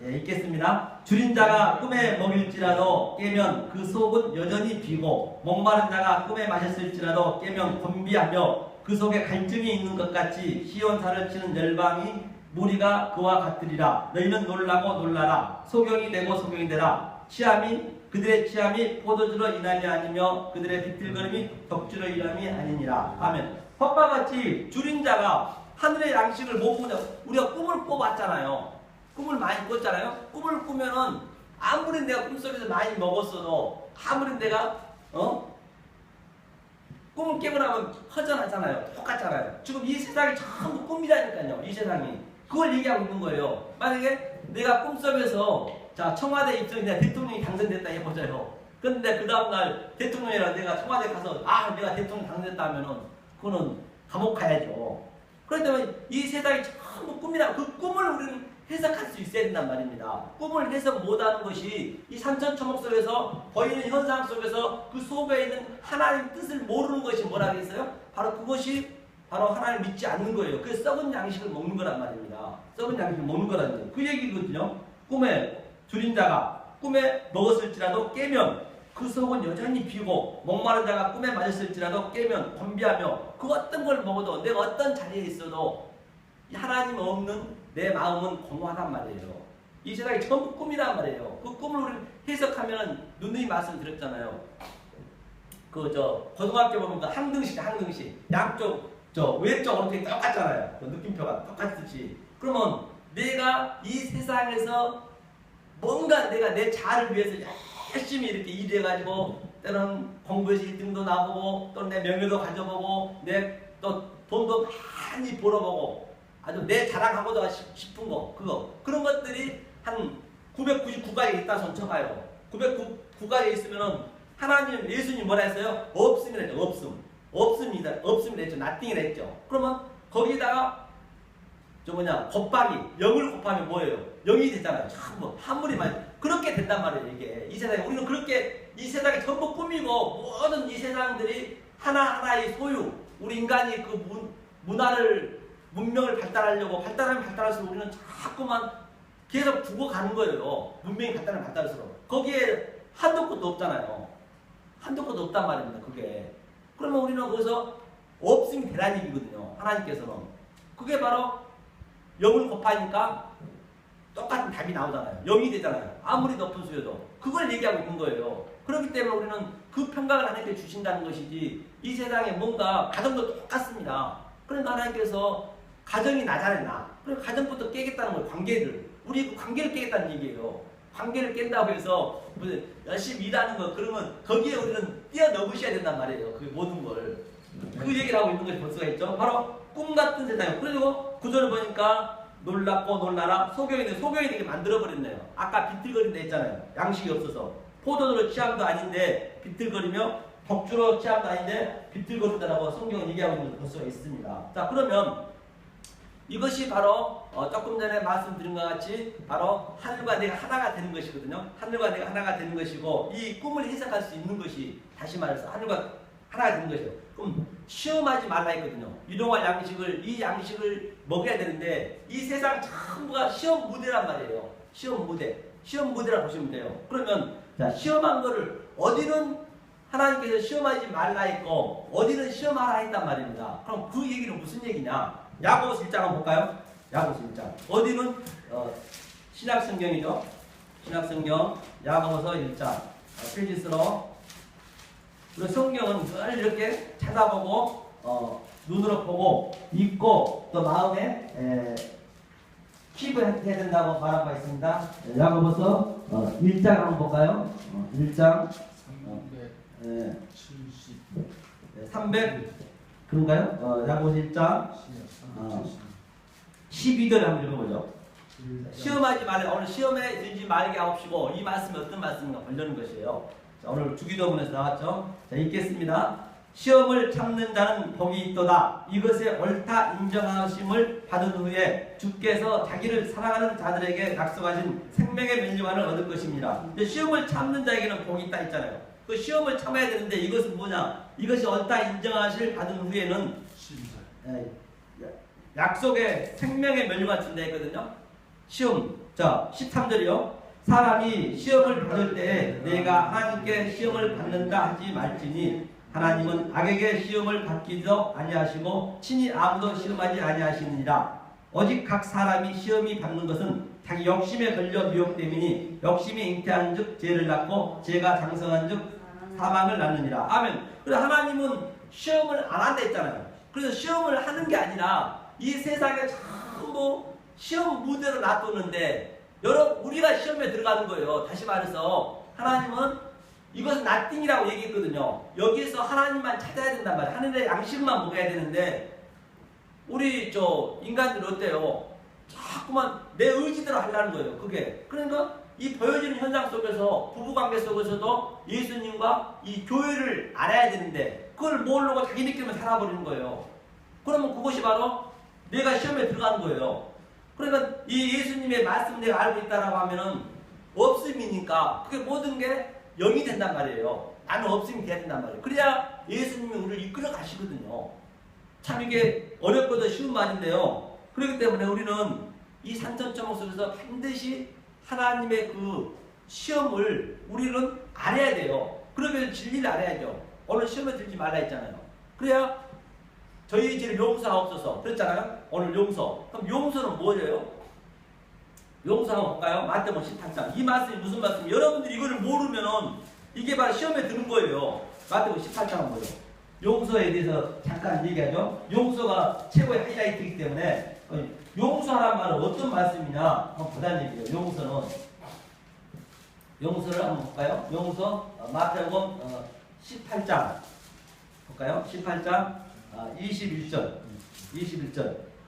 예, 읽겠습니다. 줄인 자가 꿈에 먹일지라도 깨면 그 속은 여전히 비고 목마른 자가 꿈에 마셨을지라도 깨면 곤비하며 그 속에 갈증이 있는 것 같이 시온산을 치는 열방이 무리가 그와 같으리라. 너희는 놀라고 놀라라. 소경이 되고 소경이 되라. 그들의 취함이 포도주로 인함이 아니며 그들의 비틀거림이 덕주로 인함이 아니니라. 아멘. 헛과 같이 줄인 자가 하늘의 양식을 못 꾸며 우리가 꿈을 꿔봤잖아요. 꿈을 많이 꿨잖아요. 꿈을 꾸면은 아무리 내가 꿈속에서 많이 먹었어도 아무리 내가 꿈을 깨고 나면 허전하잖아요. 똑같잖아요. 지금 이 세상이 전부 꿈이라니까요. 이 세상이. 그걸 얘기하고 있는 거예요. 만약에 내가 꿈속에서 자 청와대 입성이 내가 대통령이 당선됐다 해보자요. 그런데 그 다음날 대통령이라 내가 청와대 가서 내가 대통령 당선됐다 하면은 그거는 감옥 가야죠. 그렇기 때문에 이 세상이 전부 꿈이라고 그 꿈을 우리는 해석할 수 있어야 된단 말입니다. 꿈을 해석 못하는 것이 이 산천초목 속에서 보이는 현상 속에서 그 속에 있는 하나님의 뜻을 모르는 것이 뭐라 그랬어요? 바로 그것이 바로 하나님을 믿지 않는 거예요. 그 썩은 양식을 먹는 거란 말입니다. 썩은 양식을 먹는 거라는 거예요. 그 얘기거든요. 꿈에 줄인 자가 꿈에 먹었을지라도 깨면 그 속은 여전히 비고 목마른 자가 꿈에 맞았을지라도 깨면 곤비하며 그 어떤 걸 먹어도 내가 어떤 자리에 있어도 하나님 없는 내 마음은 공허하단 말이에요. 이 세상이 전부 꿈이란 말이에요. 그 꿈을 우리 해석하면 누누이 말씀드렸잖아요. 고등학교 보면 그 항등식 양쪽 왼쪽 오른쪽이 똑같잖아요. 그 느낌표가 똑같듯이. 그러면 내가 이 세상에서 뭔가 내가 내 자아를 위해서 열심히 이렇게 일해가지고 때로는 공부에서 1등도 나보고 또 내 명예도 가져보고 내 또 돈도 많이 벌어보고 아주 내 자랑하고도 싶은 거 그런 것들이 한 999가지 있다 손 쳐봐요. 999가지 있으면은 하나님, 예수님 뭐라 했어요? 없음이라 했죠. 없음이다. 없음이라 했죠. nothing이라 했죠. 그러면 거기다가 곱하기 0을 곱하면 뭐예요? 0이 되잖아요. 전부 한물이만 그렇게 된단 말이에요. 이게 이 세상에 우리는 그렇게 이 세상이 전부 꾸미고 모든 이 세상들이 하나하나의 소유, 우리 인간이 그 문명을 발달하려고 발달하면 발달할수록 우리는 자꾸만 계속 두고 가는 거예요. 문명이 발달하면 발달할수록 거기에 한도 끝도 없잖아요. 한도 끝도 없단 말입니다. 그게 그러면 우리는 거기서 없음이 되라는 얘기거든요. 하나님께서는 그게 바로 0을 곱하니까 똑같은 답이 나오잖아요. 0이 되잖아요. 아무리 높은 수여도 그걸 얘기하고 있는 거예요. 그렇기 때문에 우리는 그 평강을 하나님께 주신다는 것이지 이 세상에 뭔가 가정도 똑같습니다. 그러니까 하나님께서 가정이 나잖아요. 그래서 가정부터 깨겠다는 거예요. 관계를. 우리 그 관계를 깨겠다는 얘기예요. 관계를 깬다고 해서 무슨 열심히 일하는 거 그러면 거기에 우리는 뛰어넘으셔야 된단 말이에요. 그 모든 걸. 그 얘기를 하고 있는 것이 볼 수가 있죠. 바로 꿈 같은 세상이에요. 그리고 구절을 보니까 놀랍고 놀라라 소경이 되게 만들어버렸네요. 아까 비틀거린다 했잖아요. 양식이 없어서 포도주로 취함도 아닌데 비틀거리며 독주로 취함도 아닌데 비틀거린다라고 성경은 얘기하고 있는 걸 볼 수가 있습니다. 자, 그러면 이것이 바로 조금 전에 말씀드린 것 같이 바로 하늘과 내가 하나가 되는 것이거든요. 하늘과 내가 하나가 되는 것이고 이 꿈을 해석할 수 있는 것이 다시 말해서 하늘과 하나가 되는 것이에요. 그럼 시험하지 말라 했거든요. 유동할 양식을 이 양식을 먹어야 되는데 이 세상 전부가 시험 무대란 말이에요. 시험 무대라 보시면 돼요. 그러면 자, 시험한 거를 어디는 하나님께서 시험하지 말라 했고 어디는 시험하라 했단 말입니다. 그럼 그 얘기는 무슨 얘기냐? 야고보서 1장 한번 볼까요? 야고보서 1장. 어디는 신약성경이죠. 신약성경 야고보서 1장. 페이지스로 우리 성경은 늘 이렇게 찾아보고 눈으로 보고 읽고 또 마음에 킵을 해야 된다고 말한 바 있습니다. 야고보서 1장 한번 볼까요? 1장 300 그런가요? 야고보서 1장 12절에 한번 읽어보죠. 시험하지 말라. 오늘 시험에 들지 말게 하옵시고 이 말씀이 어떤 말씀인가 보려는 것이에요. 자, 오늘 주기도문에서 나왔죠. 자, 읽겠습니다. 시험을 참는 자는 복이 있도다. 이것에 옳다 인정하심을 받은 후에 주께서 자기를 사랑하는 자들에게 약속하신 생명의 면류관을 얻을 것입니다. 시험을 참는 자에게는 복이 있다 했잖아요. 그 시험을 참아야 되는데 이것은 뭐냐? 이것이 옳다 인정하실 받은 후에는 약속의 생명의 면류관 준다 했거든요. 시험. 자, 13절이요. 사람이 시험을 받을 때 내가 하나님께 시험을 받는다 하지 말지니 하나님은 악에게 시험을 받기도 아니하시고 친히 아무도 시험하지 아니하시느니라. 오직 각 사람이 시험이 받는 것은 자기 욕심에 걸려 미혹됨이니 욕심이 잉태한 즉 죄를 낳고 죄가 장성한 즉 사망을 낳느니라. 아멘. 그래서 하나님은 시험을 안 한다 했잖아요. 그래서 시험을 하는 게 아니라 이 세상에 전부 시험 무대로 놔두는데 여러분 우리가 시험에 들어가는 거예요. 다시 말해서 하나님은 이것은 nothing이라고 얘기했거든요. 여기에서 하나님만 찾아야 된단 말이에요. 하늘의 양식만 먹어야 되는데 우리 인간들 어때요? 자꾸만 내 의지대로 하려는 거예요. 그게 그러니까 이 보여지는 현상 속에서 부부관계 속에서도 예수님과 이 교회를 알아야 되는데 그걸 모르고 자기 느낌을 살아버리는 거예요. 그러면 그것이 바로 내가 시험에 들어가는 거예요. 그러니까 이 예수님의 말씀 내가 알고 있다라고 하면은 없음이니까 그게 모든 게 0이 된단 말이에요. 나는 없음이 돼야 된단 말이에요. 그래야 예수님이 우리를 이끌어 가시거든요. 참 이게 어렵고도 쉬운 말인데요. 그렇기 때문에 우리는 이 산천초목 속에서 반드시 하나님의 그 시험을 우리는 알아야 돼요. 그러면 진리를 알아야죠. 오늘 시험에 들지 말라 했잖아요. 그래야 저희 죄를 용서하옵소서 그랬잖아요. 오늘 용서. 그럼 용서는 뭐예요? 용서 한번 볼까요? 마태복음 18장. 이 말씀이 무슨 말씀이에요? 여러분들이 이거를 모르면은 이게 바로 시험에 드는 거예요. 마태복음 18장은 뭐예요? 용서에 대해서 잠깐 얘기하죠. 용서가 최고의 하이라이트이기 때문에 용서하란 말은 어떤 말씀이냐 한번 보자는 얘기예요. 용서를 한번 볼까요? 용서 마태복음 18장 볼까요? 18장 21절.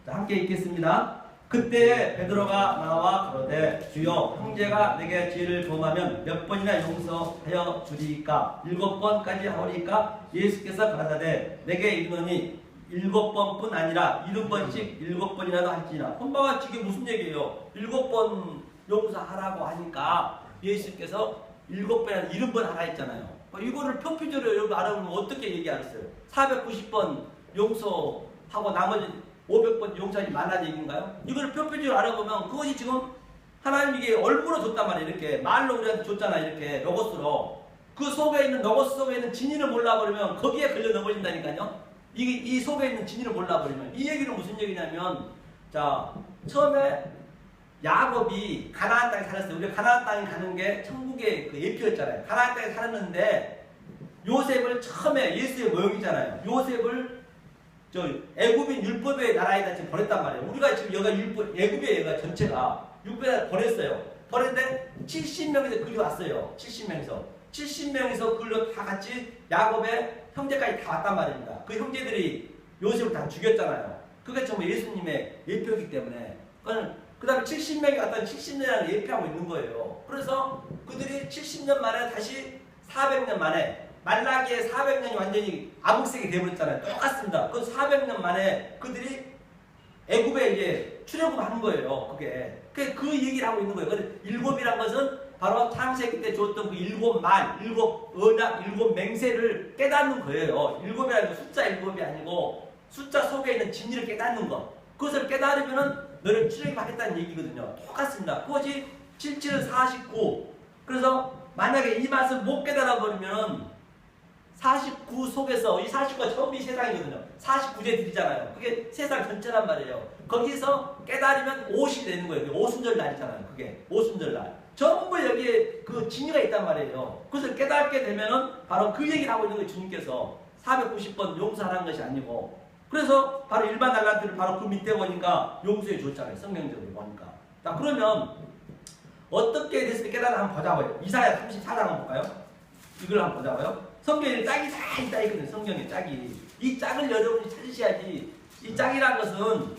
자, 함께 읽겠습니다. 그때 베드로가 나와 그러되 주여 형제가 내게 죄를 범하면 몇 번이나 용서하여 주리이까 7번까지 하오리까 예수께서 가라사대 내게 이르노니 7번뿐 아니라 70번씩 7번이라도 할지니라. 본방아 이게 무슨 얘기예요? 7번 용서하라고 하니까 예수께서 7번이나 70번 하라 했잖아요. 이거를 표피적으로 여러분 알아보면 어떻게 얘기하겠어요? 490번 용서하고 나머지 500번 용서하지 말라는 얘기인가요? 이걸 표표적으로 알아보면 그것이 지금 하나님이 이게 얼굴로 줬단 말이에요. 이렇게 말로 우리한테 줬잖아요. 이렇게 로고스로. 그 속에 있는 로고스 속에 있는 진리를 몰라버리면 거기에 걸려 넘어진다니까요. 이 속에 있는 진리를 몰라버리면 이 얘기는 무슨 얘기냐면 자 처음에 야곱이 가나안 땅에 살았어요. 우리가 가나안 땅에 가는 게 천국의 그 예표였잖아요. 가나안 땅에 살았는데 요셉을 처음에 예수의 모형이잖아요. 요셉을 저 애굽인 율법의 나라에다 지금 보냈단 말이에요. 우리가 지금 여기가 애굽의 여기가 전체가 율법에 보냈어요. 보냈는데 70명에서 끌려 왔어요. 70명에서 끌려 다 같이 야곱의 형제까지 다 왔단 말입니다. 그 형제들이 요셉을 다 죽였잖아요. 그게 정말 예수님의 예표이기 때문에 그 다음에 70명이 왔다는 70년을 예표하고 있는 거예요. 그래서 그들이 70년 만에 다시 400년 만에 말라기에 400년이 완전히 암흑색이 되어버렸잖아요. 똑같습니다. 그 400년 만에 그들이 애굽에 이제 출애굽하는 거예요. 그 얘기를 하고 있는 거예요. 일곱이란 것은 바로 창세기 때 줬던 그 7말, 7언약, 7맹세를 깨닫는 거예요. 일곱이라는 숫자 7이 아니고 숫자 속에 있는 진리를 깨닫는 것. 그것을 깨달으면은 너를 출애굽하겠다는 얘기거든요. 똑같습니다. 그것이 77은 49. 그래서 만약에 이 맛을 못 깨달아 버리면 49 속에서 이 49가 처음이 세상이거든요. 49제들이잖아요. 그게 세상 전체란 말이에요. 거기서 깨달으면 50이 되는 거예요. 오순절 날이잖아요. 그게 오순절 날. 전부 여기에 그 진리가 있단 말이에요. 그것을 깨닫게 되면은 바로 그 얘기를 하고 있는 거예요. 주님께서 490번 용서하라는 것이 아니고. 그래서 바로 일반 달란트를 바로 그 밑에 보니까 용서해 줬잖아요. 성경적으로 보니까. 자, 그러면 어떻게 됐을 때 깨달아 한번 보자고요. 이사야 34장 한번 볼까요? 이걸 한번 보자고요. 성경에 짝이 다 있다 있거든요. 성경에 짝이. 이 짝을 여러분이 찾으셔야지. 이 짝이란 것은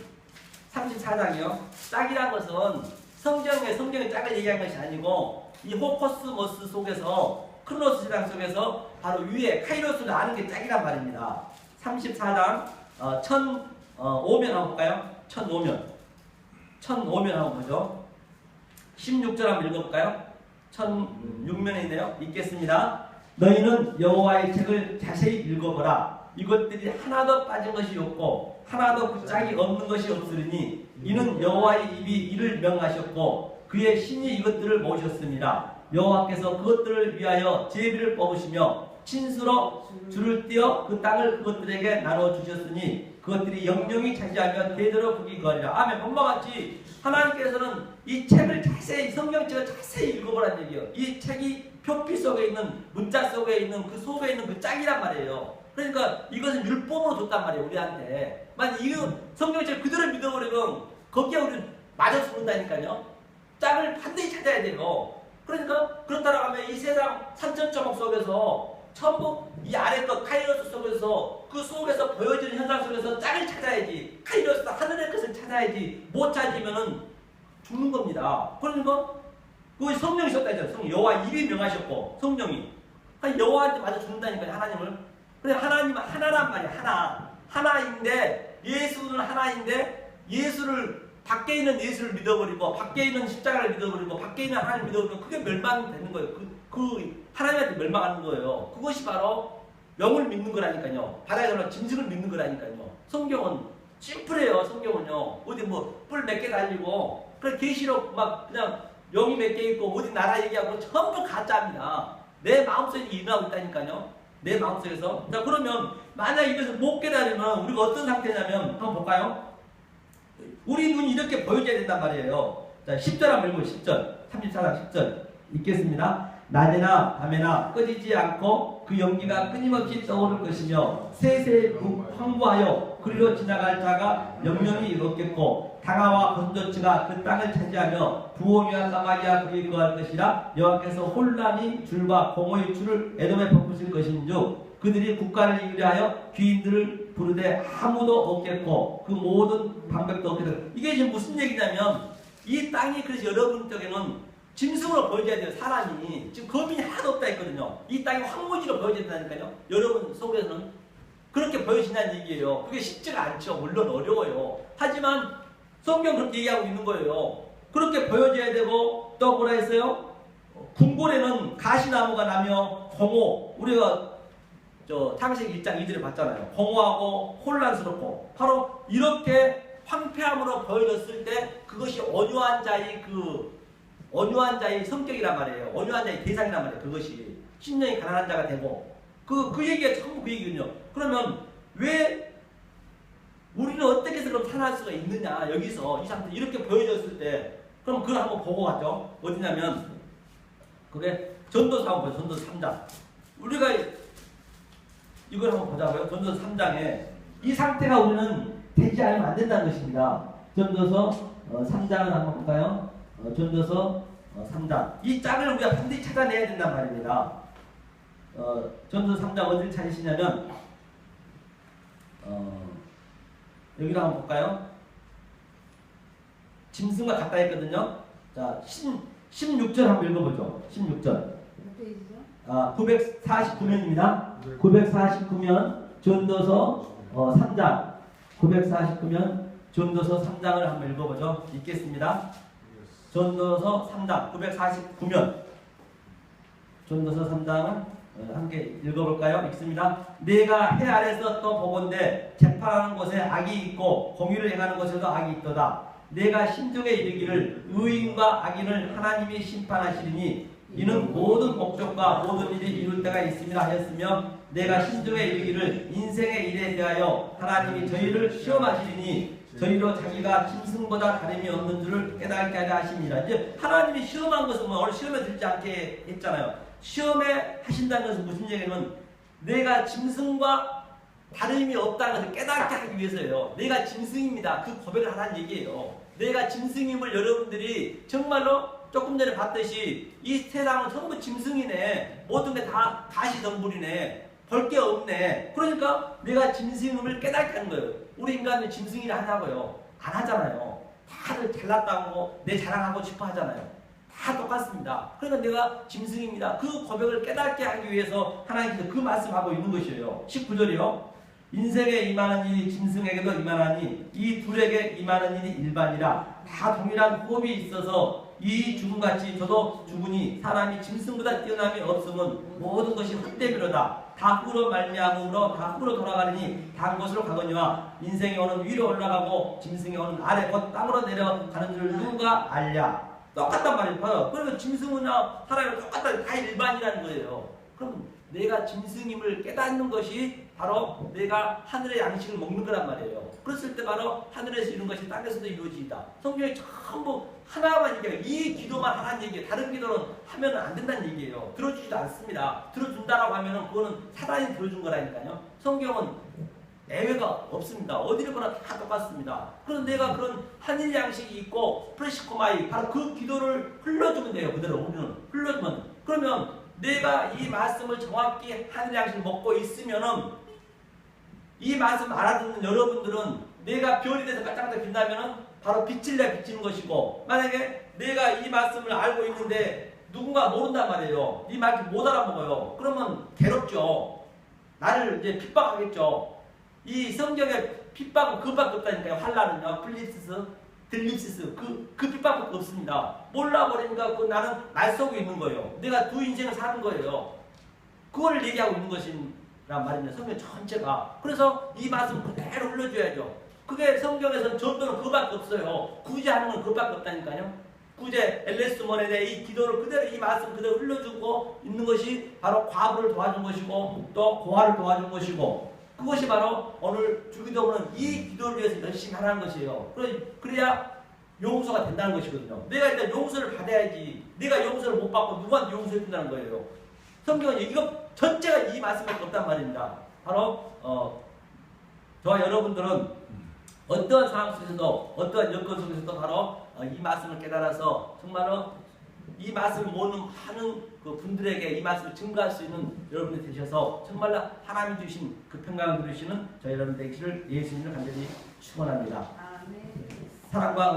34장이요. 짝이란 것은 성경의 짝을 얘기한 것이 아니고 이 호코스모스 속에서 크로노스 세상 속에서 바로 위에 카이로스를 아는 게 짝이란 말입니다. 34장 1005면 한번 볼까요? 1005면 한번 보죠. 16절 한번 읽어볼까요? 1006면에 있네요. 읽겠습니다. 너희는 여호와의 책을 자세히 읽어보라. 이것들이 하나도 빠진 것이 없고 하나도 그 짝이 없는 것이 없으리니 이는 여호와의 입이 이를 명하셨고 그의 신이 이것들을 모셨습니다. 여호와께서 그것들을 위하여 제비를 뽑으시며 친수로 줄을 띄어 그 땅을 그것들에게 나눠주셨으니 그것들이 영영이 차지하며 대대로 국이 거리라. 아멘. 본바같이 하나님께서는 이 책을 자세히 성경책을 자세히 읽어보라는 얘기예요. 이 책이 표피 속에 있는 문자 속에 있는 그 속에 있는 그 짝이란 말이에요. 그러니까 이것은 율법으로 줬단 말이에요. 우리한테. 만약 이거 성경책을 그대로 믿어버리면 거기에 우리는 맞아 죽는다니까요. 짝을 반드시 찾아야 돼요. 그러니까 그렇다고 하면 이 세상 산천초목 속에서 전부 이 아래 것 카이로스 속에서 그 속에서 보여지는 현상 속에서 짝을 찾아야지. 카이로스 하늘의 것을 찾아야지. 못 찾으면은 죽는 겁니다. 그러니까 그 성령이 있었다 했잖아요. 성령. 여호와 입이 명하셨고 성령이 여호와한테 맞아 죽는다니까요. 하나님을. 그래 하나님은 하나란 말이야. 하나인데 예수는 하나인데 예수를 밖에 있는 예수를 믿어버리고 밖에 있는 십자가를 믿어버리고 밖에 있는 하나님을 믿어버리면 그게 멸망되는 거예요. 그 하나님한테 멸망하는 거예요. 그것이 바로 영을 믿는 거라니까요. 바다에 올라 짐승을 믿는 거라니까요. 성경은 심플해요. 성경은요. 어디 뭐 뿔 몇 개 달리고 그래 계시록 막 그냥 영이 몇 개 있고 어디 나라 얘기하고 전부 가짜입니다. 내 마음속에 일어나고 있다니까요. 내 마음속에서. 자 그러면 만약 이것을 못 깨달으면 우리가 어떤 상태냐면 한번 볼까요? 우리 눈이 이렇게 보여져야 된단 말이에요. 자 10절 한번 읽고 10절 34장 10절 읽겠습니다. 낮에나 밤에나 꺼지지 않고 그 연기가 끊임없이 떠오를 것이며 세세 황부하여 그리로 지나갈 자가 영영이 없겠고 당하와 건조치가 그 땅을 차지하며 부엉이와 까마귀가 그리 거할 것이라. 여호와께서 혼란이 줄과 공허의 줄을 에돔에 퍼부실 것인즉 그들이 국가를 이기려 하여 귀인들을 부르되 아무도 없겠고 그 모든 방백도 없겠다. 이게 지금 무슨 얘기냐면 이 땅이 그래서 여러분 쪽에는 짐승으로 보여져야 돼요. 사람이 지금 거민이 하나도 없다 했거든요. 이 땅이 황무지로 보여져야 된다니까요. 여러분 속에서는 그렇게 보여지냐는 얘기예요. 그게 쉽지가 않죠. 물론 어려워요. 하지만 성경 그렇게 얘기하고 있는 거예요. 그렇게 보여져야 되고 또 뭐라 했어요? 궁궐에는 가시나무가 나며 공허, 우리가 창세기 1장 2절에 봤잖아요. 공허하고 혼란스럽고 바로 이렇게 황폐함으로 보여졌을 때 그것이 온유한 자의 성격이란 말이에요. 온유한 자의 대상이란 말이에요. 그것이 심령이 가난한 자가 되고 그 얘기가 전부 그 얘기군요. 그러면 왜 우리는 어떻게 해서 그럼 살아날 수가 있느냐? 여기서 이 상태 이렇게 보여졌을 때 그럼 그걸 한번 보고 가죠. 어디냐면 그게 전도서 한번 보죠. 전도서 3장. 우리가 이걸 한번 보자고요. 전도서 3장에 이 상태가 우리는 되지 않으면 안 된다는 것입니다. 전도서 3장을 한번 볼까요? 전도서 3장. 이 짝을 우리가 반드시 찾아내야 된단 말입니다. 전도서 3장 어디를 찾으시냐면 여기를 한번 볼까요? 짐승과 같다 했거든요. 자, 16절 한번 읽어보죠. 16절. 949면입니다. 949면 전도서 3장. 949면 전도서 3장을 한번 읽어보죠. 읽겠습니다. 전도서 3장 949면 전도서 3장을 함께 읽어볼까요? 읽습니다. 내가 해 아래서 또 보건대 재판하는 곳에 악이 있고 공의를 행하는 곳에도 악이 있도다. 내가 심중에 이르기를 의인과 악인을 하나님이 심판하시리니 이는 모든 목적과 모든 일이 이룰 때가 있음이라 하였으며 내가 심중에 이르기를 인생의 일에 대하여 하나님이 저희를 시험하시리니 저희로 자기가 짐승보다 다름이 없는 줄을 깨닫게 하려 하십니다. 이제 하나님이 시험한 것은 오늘 시험에 들지 않게 했잖아요. 시험에 하신다는 것은 무슨 얘기냐면 내가 짐승과 다름이 없다는 것을 깨닫게 하기 위해서예요. 내가 짐승입니다. 그 고백을 하라는 얘기예요. 내가 짐승임을 여러분들이 정말로 조금 전에 봤듯이 이 세상은 전부 짐승이네. 모든 게 다 가시덤불이네. 볼 게 없네. 그러니까 내가 짐승임을 깨닫게 하는 거예요. 우리 인간은 짐승이라 하냐고요. 안 하잖아요. 다들 잘났다고 내 자랑하고 싶어 하잖아요. 다 똑같습니다. 그러니까 내가 짐승입니다. 그 고백을 깨닫게 하기 위해서 하나님께서 그 말씀하고 있는 것이에요. 19절이요. 인생에 임하는 일이 짐승에게도 임하나니 이 둘에게 임하는 일이 일반이라. 다 동일한 호흡이 있어서 이 죽음같이 저도 죽으니 사람이 짐승보다 뛰어남이 없으면 모든 것이 헛되미로다. 다 흙으로 말미암음으로 다 흙으로 돌아가리니 다한 곳으로 가거니와 인생이 오는 위로 올라가고 짐승이 오는 아래 곧 땅으로 내려가는 줄 누가 알랴. 똑같단 말이에요. 그러면 짐승이나 사람이 똑같다. 다 일반이라는 거예요. 그럼 내가 짐승임을 깨닫는 것이 바로 내가 하늘의 양식을 먹는 거란 말이에요. 그랬을 때 바로 하늘에서 이룬 것이 땅에서도 이루어지다. 성경이 전부 하나만 얘기해요. 이 기도만 하라는 얘기예요. 다른 기도는 하면 안 된다는 얘기예요. 들어주지도 않습니다. 들어준다라고 하면 그거는 사단이 들어준 거라니까요. 성경은 예외가 없습니다. 어디를 보나 다 똑같습니다. 그런데 내가 그런 한일 양식이 있고 프레시코마이 바로 그 기도를 흘러주면 돼요. 그대로 우리는 흘러주면 그러면 내가 이 말씀을 정확히 하늘 양식을 먹고 있으면은 이 말씀 알아듣는 여러분들은 내가 별이 돼서 깜짝깜짝 빛나면은 바로 빛을 내 비치는 것이고 만약에 내가 이 말씀을 알고 있는데 누군가 모른단 말이에요. 이 말씀 못 알아먹어요. 그러면 괴롭죠. 나를 이제 핍박하겠죠. 이 성경에 핍박은 그밖에 없다니까요. 환난은요. 들립시스 그 핍박밖에 없습니다. 몰라버리니까 그 나는 말 속에 있는 거예요. 내가 두 인생을 사는 거예요. 그걸 얘기하고 있는 것이란 말입니다. 성경 전체가. 그래서 이 말씀 그대로 흘려줘야죠. 그게 성경에서는 전도는 그거밖에 없어요. 구제하는 건 그거밖에 없다니까요. 구제, 엘레스몬에 이 기도를 그대로 이 말씀 그대로 흘려주고 있는 것이 바로 과부를 도와준 것이고 또 고아를 도와준 것이고 그것이 바로 오늘 주기도문은 이 기도를 위해서 열심히 하라는 것이에요. 그래야 용서가 된다는 것이거든요. 내가 일단 용서를 받아야지. 내가 용서를 못 받고 누구한테 용서해 준다는 거예요. 성경은 이거 전체가 이 말씀밖에 없단 말입니다. 바로 저와 여러분들은 어떠한 상황 속에서도 어떠한 여건 속에서도 바로 이 말씀을 깨달아서 정말로 이 말씀을 모든 많은 그 분들에게 이 말씀을 증거할 수 있는 여러분이 되셔서 정말로 하나님이 주신 그 평강을 누리시는 저희 여러분 되시를 예수님을 간절히 축원합니다. 사랑과